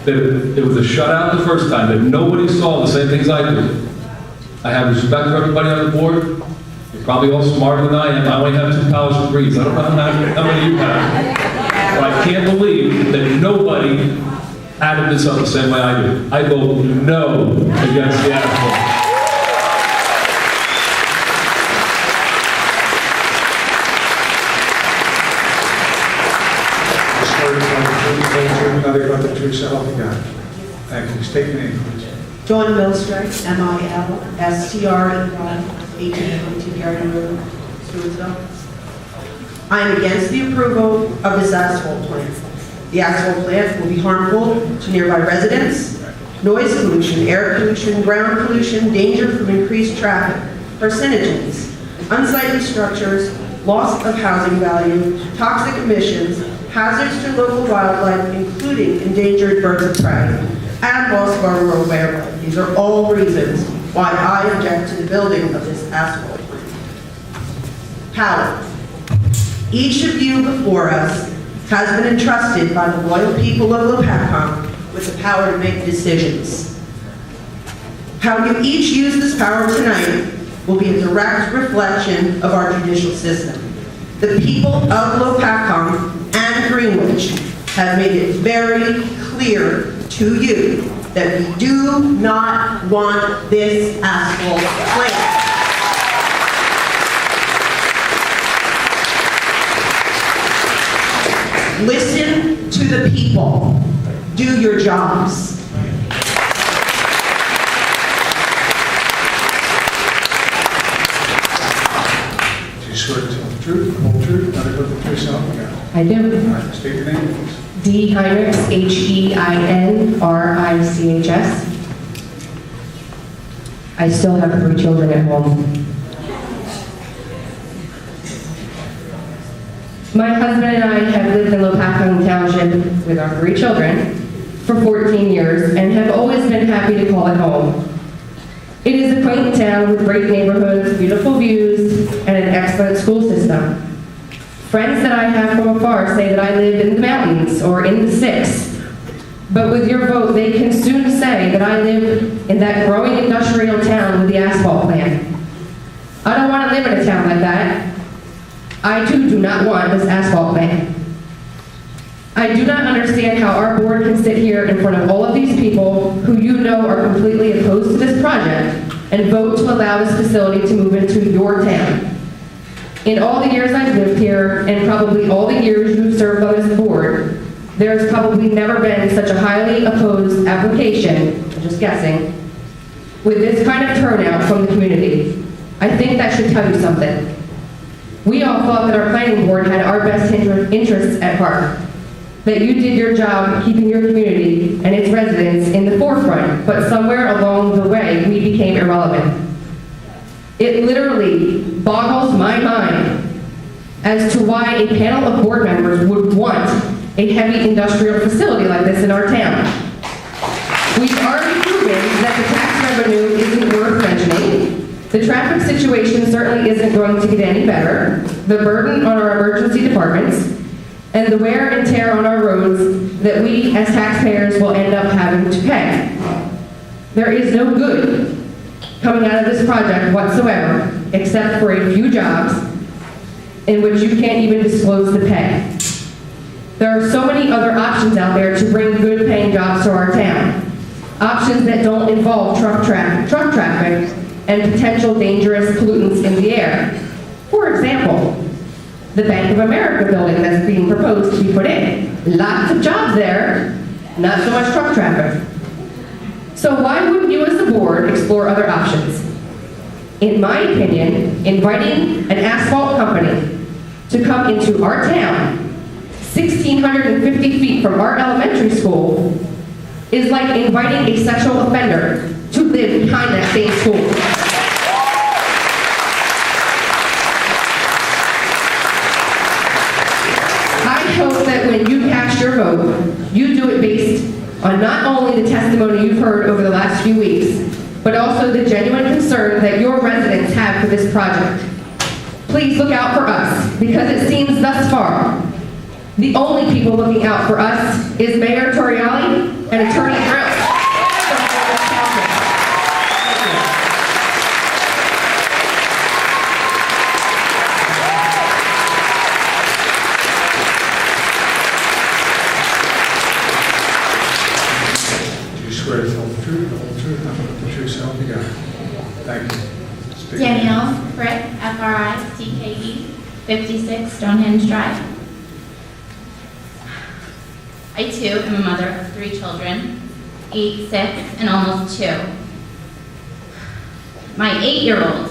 that it was a shutout the first time, that nobody saw the same things I did. I have respect for everybody on the board. You're probably all smarter than I am. I only have 2 college degrees. I don't know how many you have. But I can't believe that nobody added this up the same way I do. I vote no against the asphalt. Nothing but the truth, so help me God. Thank you. State your name, please. John Milstrike, M-I-L-S-T-R-E-Y, 1822 Garden Road, Stewartsville. I am against the approval of this asphalt plant. The asphalt plant will be harmful to nearby residents, noise pollution, air pollution, ground pollution, danger from increased traffic, carcinogens, unsightly structures, loss of housing value, toxic emissions, hazards to local wildlife, including endangered birds of prey, and loss of our rural wildlife. These are all reasons why I object to the building of this asphalt plant. Power. Each of you before us has been entrusted by the loyal people of Lopatcong with the power to make decisions. How you each use this power tonight will be a direct reflection of our judicial system. The people of Lopatcong and Greenwich have made it very clear to you that we do not want this asphalt plant. Listen to the people. Do your jobs. Do you swear to tell the truth, the whole truth, nothing but the truth, so help me God? I do. All right, state your name, please. D. Heinrichs, Heinrichs. I still have 3 children at home. My husband and I have lived in Lopatcong Township with our 3 children for 14 years and have always been happy to call it home. It is a quaint town with great neighborhoods, beautiful views, and an excellent school system. Friends that I have from afar say that I live in the mountains or in the sticks. But with your vote, they can soon say that I live in that growing industrial town with the asphalt plant. I don't want to live in a town like that. I too do not want this asphalt plant. I do not understand how our board can sit here in front of all of these people who you know are completely opposed to this project and vote to allow this facility to move into your town. In all the years I've lived here, and probably all the years you've served on this board, there's probably never been such a highly opposed application, I'm just guessing, with this kind of turnout from the community. I think that should tell you something. We all thought that our planning board had our best interests at heart, that you did your job keeping your community and its residents in the forefront, but somewhere along the way, we became irrelevant. It literally boggles my mind as to why a panel of board members would want a heavy industrial facility like this in our town. We've already proven that the tax revenue isn't worth mentioning. The traffic situation certainly isn't going to get any better. The burden on our emergency departments and the wear and tear on our roads that we as taxpayers will end up having to pay. There is no good coming out of this project whatsoever, except for a few jobs in which you can't even disclose the pay. There are so many other options out there to bring good paying jobs to our town. Options that don't involve truck traffic and potential dangerous pollutants in the air. For example, the Bank of America building that's being proposed to be put in. Lots of jobs there, not so much truck traffic. So why wouldn't you as a board explore other options? In my opinion, inviting an asphalt company to come into our town, 1,650 feet from our elementary school, is like inviting a sexual offender to live behind that same school. I hope that when you cast your vote, you do it based on not only the testimony you've heard over the last few weeks, but also the genuine concern that your residents have for this project. Please look out for us, because it seems thus far, the only people looking out for us is Mayor Toriali and Attorney Drill. Do you swear to tell the truth, the whole truth, nothing but the truth, so help you God? Thank you. Speak. Danielle Frick, F-R-I-C-K-E, 56 Stonehenge Drive. I, too, am a mother of 3 children, 8, 6, and almost 2. My 8-year-old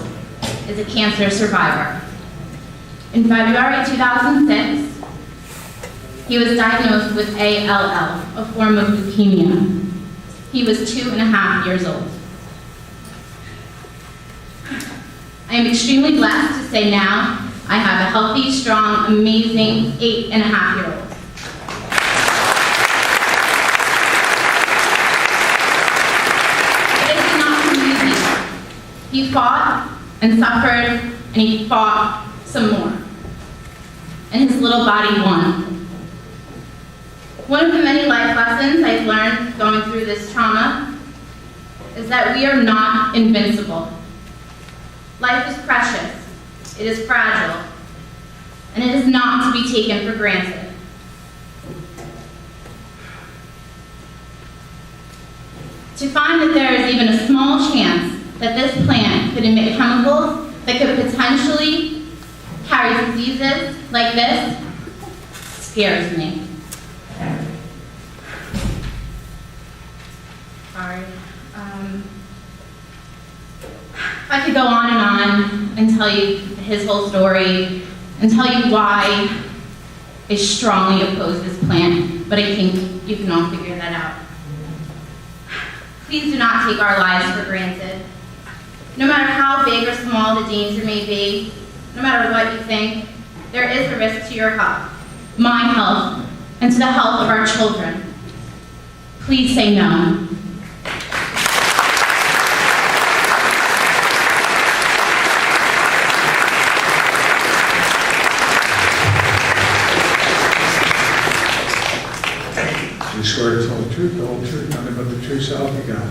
is a cancer survivor. In February 2006, he was diagnosed with ALL, a form of leukemia. He was 2.5 years old. I am extremely blessed to say now I have a healthy, strong, amazing 8.5-year-old. He fought and suffered, and he fought some more. And his little body won. One of the many life lessons I've learned going through this trauma is that we are not invincible. Life is precious, it is fragile, and it is not to be taken for granted. To find that there is even a small chance that this plant could emit chemicals that could potentially carry diseases like this scares me. Sorry. I could go on and tell you his whole story and tell you why I strongly oppose this plant, but I think you can all figure that out. Please do not take our lives for granted. No matter how big or small the danger may be, no matter what you think, there is a risk to your health, my health, and to the health of our children. Please say no. Do you swear to tell the truth, the whole truth, nothing but the truth, so help you God?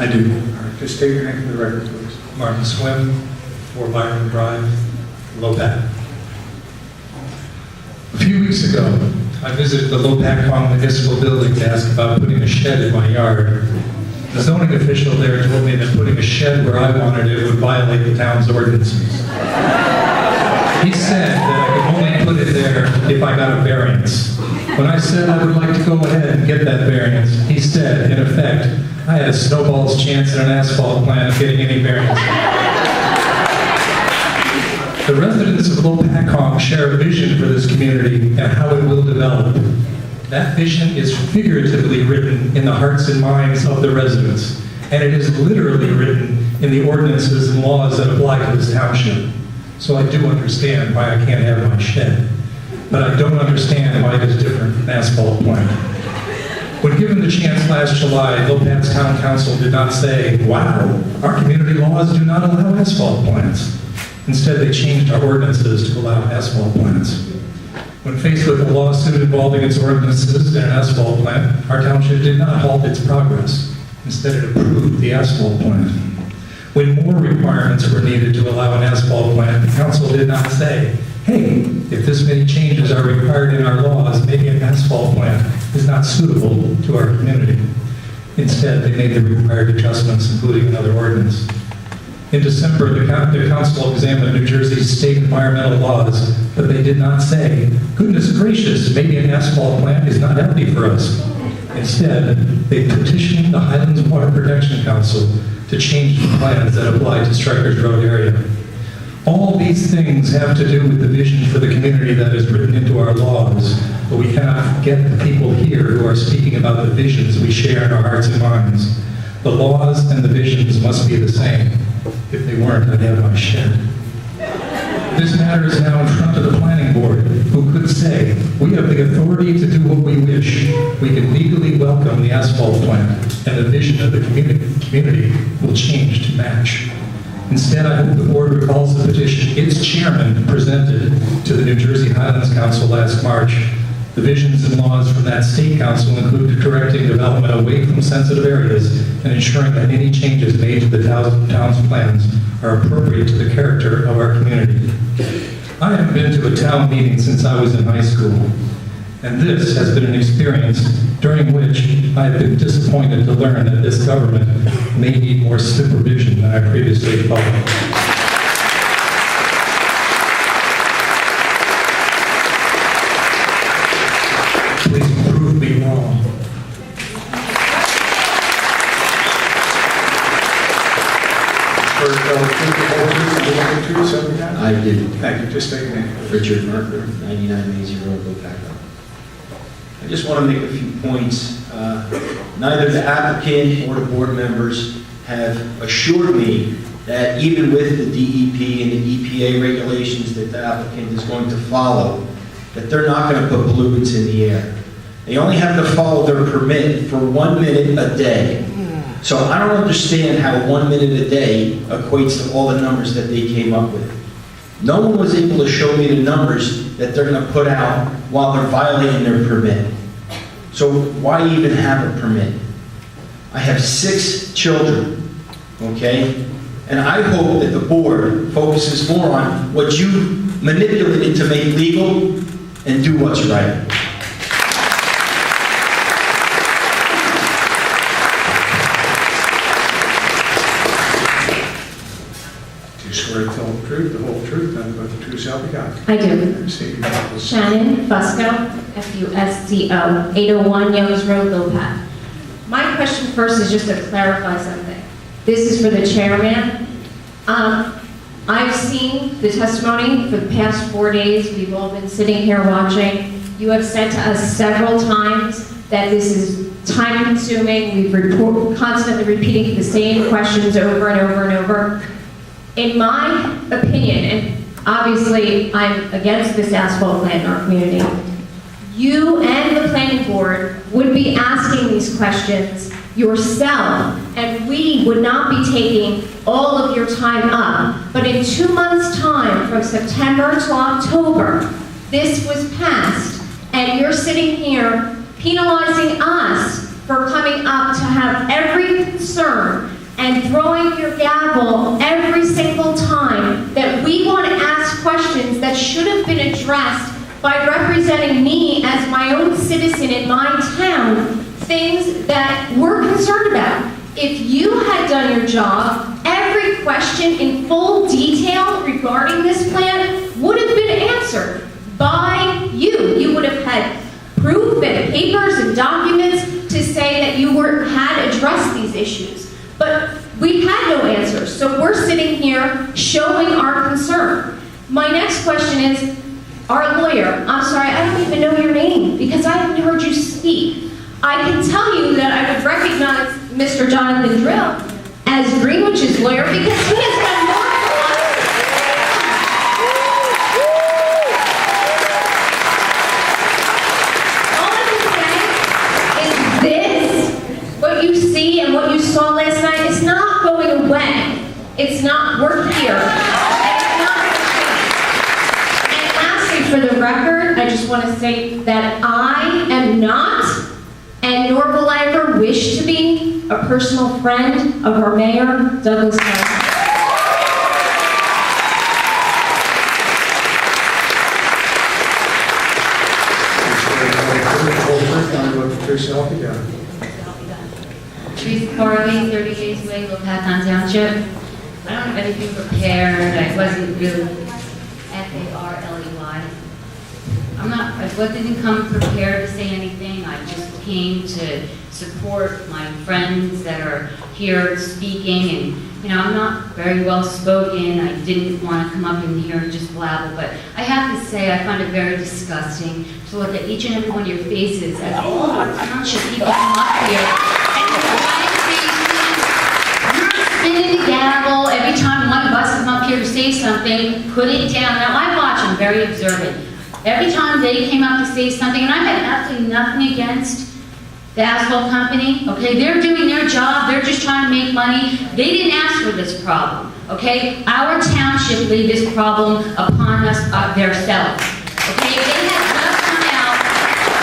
I do. All right, just state your name for the record, please. Martin Swim, 4 Byron Drive, Lopat. A few weeks ago, I visited the Lopatcong Municipal Building to ask about putting a shed in my yard. The zoning official there told me that putting a shed where I wanted it would violate the town's ordinances. He said that I could only put it there if I got a variance. When I said I would like to go ahead and get that variance, he said, in effect, I had a snowball's chance in an asphalt plant of getting any variance. The residents of Lopatcong share a vision for this community and how it will develop. That vision is figuratively written in the hearts and minds of the residents, and it is literally written in the ordinances and laws that apply to this township. So I do understand why I can't have my shed, but I don't understand why it is different from an asphalt plant. When given the chance last July, Lopat's Town Council did not say, wow, our community laws do not allow asphalt plants. Instead, they changed our ordinances to allow asphalt plants. When faced with a lawsuit involving its ordinances and an asphalt plant, our township did not halt its progress. Instead, it approved the asphalt plant. When more requirements were needed to allow an asphalt plant, the council did not say, hey, if this many changes are required in our laws, maybe an asphalt plant is not suitable to our community. Instead, they made the required adjustments, including another ordinance. In December, the council examined New Jersey's state environmental laws, but they did not say, goodness gracious, maybe an asphalt plant is not healthy for us. Instead, they petitioned the Highlands Water Protection Council to change the plans that apply to Strikers Road area. All these things have to do with the vision for the community that is written into our laws, but we cannot forget the people here who are speaking about the visions we share in our hearts and minds. The laws and the visions must be the same. If they weren't, I'd have my shed. This matter is now in front of the planning board, who could say, we have the authority to do what we wish. We can legally welcome the asphalt plant, and the vision of the community will change to match. Instead, I hope the board recalls the petition its chairman presented to the New Jersey Highlands Council last March. The visions and laws from that state council include correcting development away from sensitive areas and ensuring that any changes made to the town's plans are appropriate to the character of our community. I haven't been to a town meeting since I was in high school, and this has been an experience during which I have been disappointed to learn that this government may need more supervision than I previously thought. Please prove me wrong. I did. Thank you. Just state your name. Richard Merker, 99 Maisie Road, Lopatcong. I just want to make a few points. Neither the applicant or the board members have assured me that even with the DEP and the EPA regulations that the applicant is going to follow, that they're not going to put pollutants in the air. They only have to follow their permit for 1 minute a day. So I don't understand how 1 minute a day equates to all the numbers that they came up with. No one was able to show me the numbers that they're going to put out while they're violating their permit. So why even have a permit? I have 6 children, okay? And I hope that the board focuses more on what you manipulated to make legal and do what's right. Do you swear to tell the truth, the whole truth, and but the truth shall be God? I do. State your name, please. Shannon Fusco, Fusco, 801 Youngs Road, Lopat. My question first is just to clarify something. This is for the chairman. I've seen the testimony for the past 4 days. We've all been sitting here watching. You have said to us several times that this is time consuming. We've constantly repeating the same questions over and over and over. In my opinion, and obviously I'm against this asphalt plant in our community, you and the planning board would be asking these questions yourself, and we would not be taking all of your time up. But in 2 months' time, from September to October, this was passed, and you're sitting here penalizing us for coming up to have every concern and throwing your gavel every single time that we want to ask questions that should have been addressed by representing me as my own citizen in my town, things that we're concerned about. If you had done your job, every question in full detail regarding this plan would have been answered by you. You would have had proof and papers and documents to say that you had addressed these issues. But we had no answers, so we're sitting here showing our concern. My next question is, our lawyer, I'm sorry, I don't even know your name because I haven't heard you speak. I can tell you that I would recognize Mr. Jonathan Drill as Greenwich's lawyer because he has done more for us. All I can say is this, what you see and what you saw last night is not going away. It's not worth here. And it's not worth here. And lastly, for the record, I just want to say that I am not, and nor will I ever wish to be, a personal friend of our mayor, Douglas County. Teresa Farley, 30 Days Way, Lopatcong Township. I don't have anything prepared. I wasn't really Farley. I didn't come prepared to say anything. I just came to support my friends that are here speaking. And, you know, I'm not very well spoken. I didn't want to come up in here and just blabber. But I have to say, I find it very disgusting to look at each and every one of your faces as all of our township people come up here and you're spinning the gavel every time one of us come up here to say something, put it down. Now, I watch, I'm very observant. Every time they came up to say something, and I had absolutely nothing against the Asphalt company, okay? They're doing their job, they're just trying to make money. They didn't ask for this problem, okay? Our township laid this problem upon us themselves, okay? If they had just come out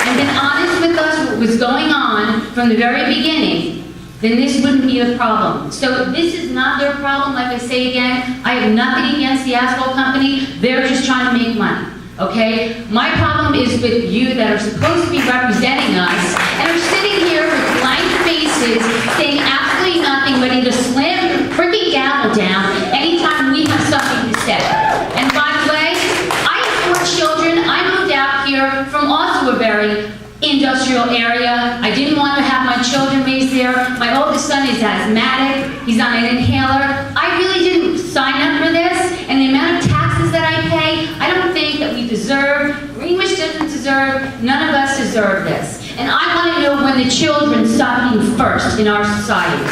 and been honest with us what was going on from the very beginning, then this wouldn't be a problem. So this is not their problem, like I say again. I have nothing against the Asphalt company. They're just trying to make money. Okay? My problem is with you that are supposed to be representing us and are sitting here with blank faces saying absolutely nothing, ready to slam your freaking gavel down anytime we have something to say. And by the way, I have 4 children. I moved out here from also a very industrial area. I didn't want to have my children raised there. My oldest son is asthmatic. He's on an inhaler. I really didn't sign up for this, and the amount of taxes that I pay, I don't think that we deserve, Greenwich doesn't deserve, none of us deserve this. And I want to know when the children stop being first in our society.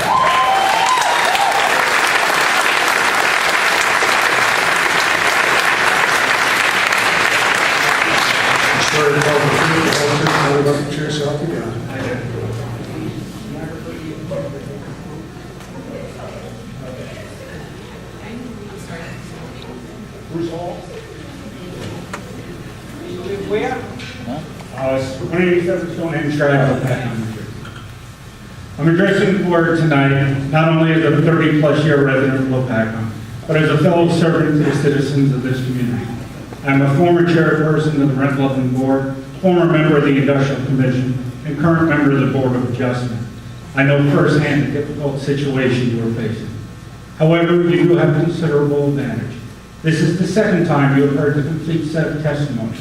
I'm addressing the board tonight, not only as a 30-plus year resident of Lopatcong, but as a fellow servant to the citizens of this community. I'm a former chairperson of the Rent Loving Board, former member of the Industrial Commission, and current member of the Board of Adjustment. I know firsthand the difficult situation you are facing. However, you do have considerable advantage. This is the second time you have heard the complete set of testimony.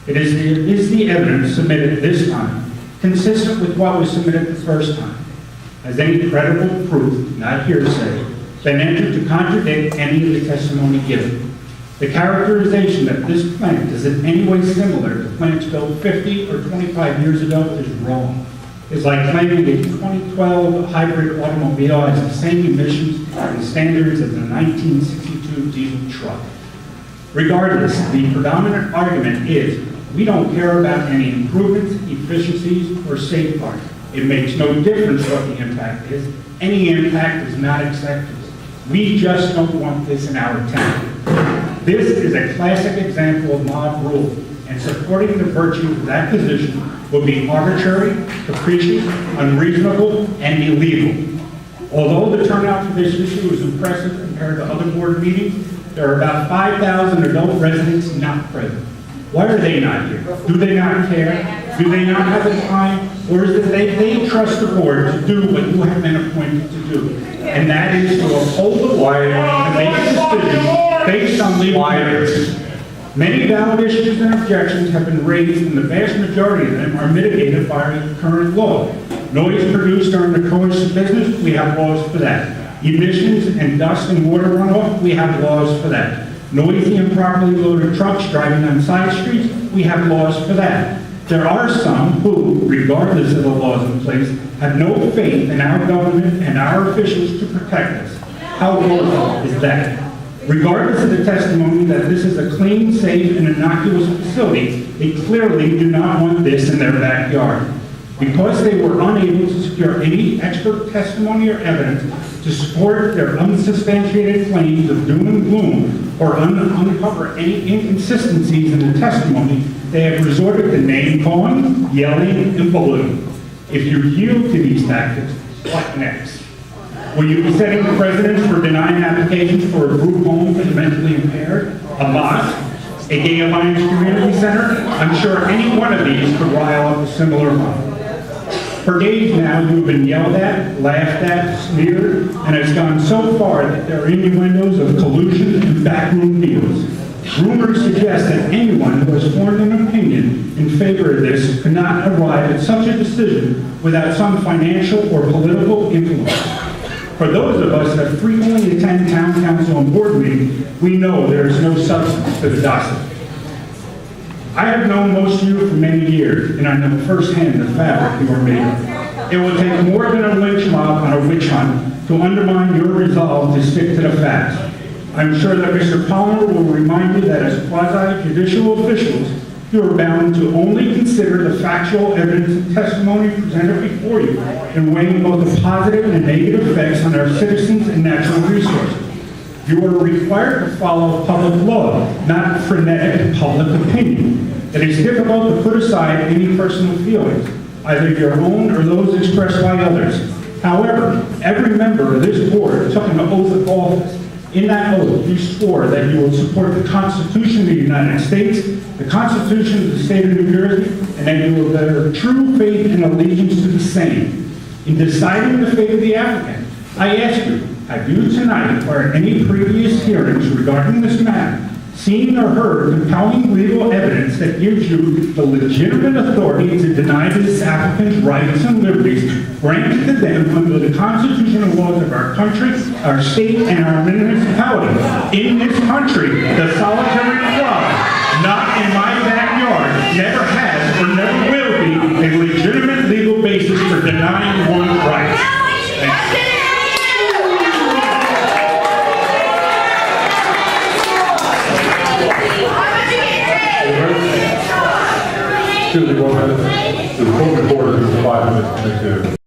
It is the evidence submitted this time consistent with what was submitted the first time? Has any credible proof, not hearsay, been entered to contradict any of the testimony given? The characterization that this plant is in any way similar to plants built 50 or 25 years ago is wrong. It's like claiming a 2012 hybrid automobile has the same emissions and standards as a 1962 diesel truck. Regardless, the predominant argument is we don't care about any improvements, efficiencies, or safeguards. It makes no difference what the impact is. Any impact is not acceptable. We just don't want this in our town. This is a classic example of mob rule, and supporting the virtue of that position would be arbitrary, capricious, unreasonable, and illegal. Although the turnout for this issue is impressive compared to other board meetings, there are about 5,000 adult residents not present. Why are they not here? Do they not care? Do they not have the time? Or is it they trust the board to do what you have been appointed to do? And that is to uphold the wire and make decisions based on legal merits. Many valid issues and objections have been raised, and the vast majority of them are mitigated by current law. Noise produced during the course of business, we have laws for that. Emissions and dust and water runoff, we have laws for that. Noisy and improperly loaded trucks driving on side streets, we have laws for that. There are some who, regardless of the laws in place, have no faith in our government and our officials to protect us. How awful is that? Regardless of the testimony that this is a clean, safe, and innocuous facility, they clearly do not want this in their backyard. Because they were unable to secure any expert testimony or evidence to support their unsubstantiated claims of doom and gloom or uncover any inconsistencies in the testimony, they have resorted to name-calling, yelling, and bullying. If you yield to these tactics, what next? Will you be setting precedents for denying applications for a group home for the mentally impaired, a mosque, a gay alliance community center? I'm sure any one of these could rile up a similar mob. For days now, you have been yelled at, laughed at, smeared, and it's gone so far that there are innuendos of collusion and backroom deals. Rumors suggest that anyone who has formed an opinion in favor of this could not arrive at such a decision without some financial or political influence. For those of us that frequently attend town council and board meetings, we know there is no substance to the gossip. I have known most of you for many years, and I know firsthand the fabric you are made of. It will take more than a lynch mob on a witch hunt to undermine your resolve to stick to the facts. I'm sure that Mr. Palmer will remind you that as quasi-judicial officials, you are bound to only consider the factual evidence and testimony presented before you in weighing both the positive and negative effects on our citizens and natural resources. You are required to follow public law, not frenetic public opinion. It is difficult to put aside any personal feelings, either your own or those expressed by others. However, every member of this board took an oath of office. In that oath, you swore that you will support the Constitution of the United States, the Constitution of the State of New Jersey, and that you will bear true faith and allegiance to the same. In deciding the fate of the applicant, I ask you, have you tonight or at any previous hearings regarding this matter seen or heard compelling legal evidence that gives you the legitimate authority to deny this applicant's rights and liberties granted to them under the constitutional laws of our country, our state, and our municipality? In this country, the solitary club, not in my backyard, never has or never will be a legitimate legal basis for denying one's rights. Thank you. Excuse me, 1 minute. The court reporter is 5 minutes. Thank you.